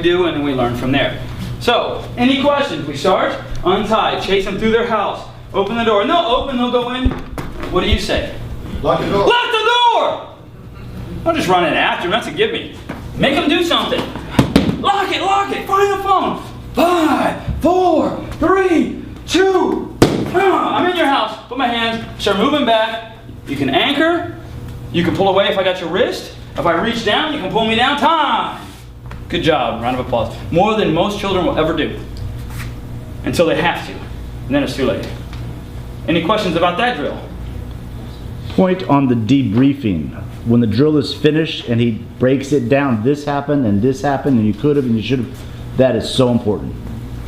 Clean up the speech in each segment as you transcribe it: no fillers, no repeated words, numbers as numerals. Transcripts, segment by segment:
do, and then we learn from there. So, any questions? We start, untie, chase them through their house, open the door. No, open, they'll go in. What do you say? Lock the door. Lock the door! Don't just run in after them, that's a give me. Make them do something. Lock it, find the phone. 5, 4, 3, 2. I'm in your house, put my hands, start moving back. You can anchor, you can pull away if I got your wrist. If I reach down, you can pull me down. Time! Good job, round of applause. More than most children will ever do. Until they have to, and then it's too late. Any questions about that drill? Point on the debriefing. When the drill is finished and he breaks it down, this happened and you could have and you should have. That is so important.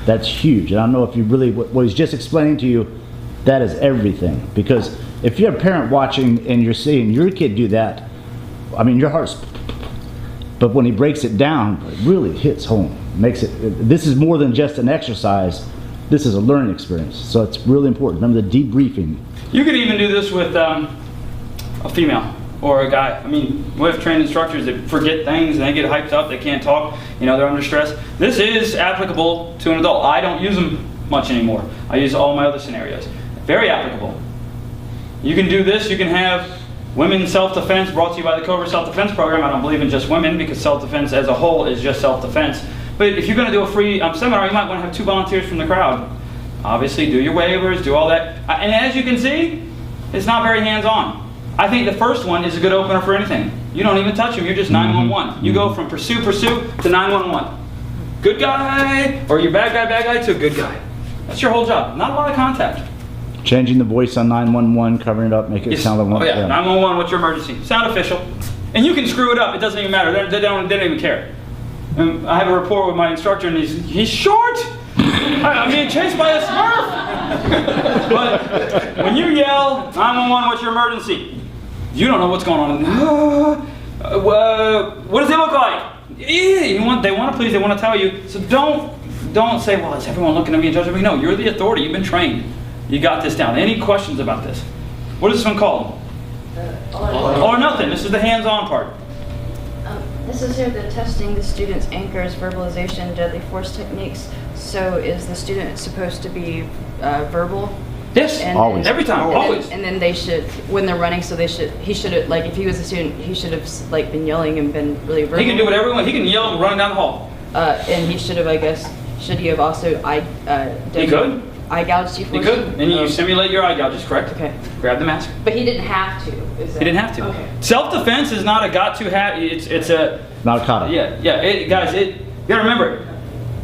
That's huge. And I don't know if you really, what he's just explaining to you, that is everything. Because if you're a parent watching and you're seeing your kid do that, I mean, your heart's, but when he breaks it down, it really hits home. Makes it, this is more than just an exercise. This is a learning experience. So it's really important. Remember the debriefing. You could even do this with a female or a guy. I mean, we have trained instructors that forget things and they get hyped up, they can't talk, you know, they're under stress. This is applicable to an adult. I don't use them much anymore. I use all my other scenarios. Very applicable. You can do this, you can have women's self-defense brought to you by the Cobra Self-Defense Program. I don't believe in just women because self-defense as a whole is just self-defense. But if you're going to do a free seminar, you might want to have 2 volunteers from the crowd. Obviously, do your waivers, do all that. And as you can see, it's not very hands-on. I think the first one is a good opener for anything. You don't even touch them, you're just 911. You go from pursue to 911. Good guy, or you're bad guy to a good guy. That's your whole job. Not a lot of contact. Changing the voice on 911, covering it up, make it sound like one. Oh yeah, 911, what's your emergency? Sound official. And you can screw it up, it doesn't even matter. They don't even care. And I have a rapport with my instructor and he's short! I'm being chased by a Smurf! But when you yell, 911, what's your emergency? You don't know what's going on. What does it look like? They want to please, they want to tell you. So don't say, well, is everyone looking at me and judging me? No, you're the authority, you've been trained. You got this down. Any questions about this? What is this one called? All or nothing. This is the hands-on part. This is here the testing the student's anchors, verbalization, deadly force techniques. So is the student supposed to be verbal? Yes, always. Every time, always. And then they should, when they're running, so he should have, like if he was a student, he should have like been yelling and been really verbal. He can do whatever he wants. He can yell and run down the hall. And he should have, I guess, should he have also He could. eye gouged you? He could. And you simulate your eye gouges, correct? Okay. Grab the mask. But he didn't have to. He didn't have to. Okay. Self-defense is not a got to have. It's a. Not a kata. Yeah. Guys, you gotta remember,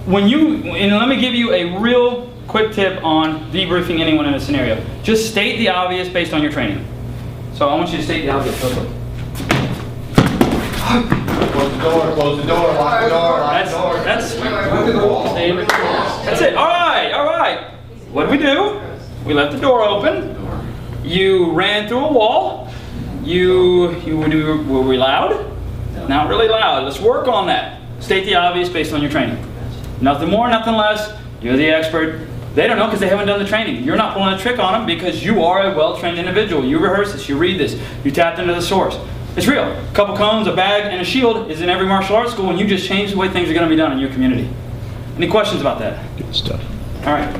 and let me give you a real quick tip on debriefing anyone in a scenario. Just state the obvious based on your training. So I want you to state the obvious real quick. Close the door, lock the door, lock the door. That's Look at the wall. That's it. All right. What did we do? We left the door open. You ran through a wall. Were we loud? Not really loud. Let's work on that. State the obvious based on your training. Nothing more, nothing less. You're the expert. They don't know because they haven't done the training. You're not pulling a trick on them because you are a well-trained individual. You rehearse this, you read this, you tapped into the source. It's real. A couple cones, a bag, and a shield is in every martial arts school, and you just change the way things are going to be done in your community. Any questions about that? Good stuff. All right.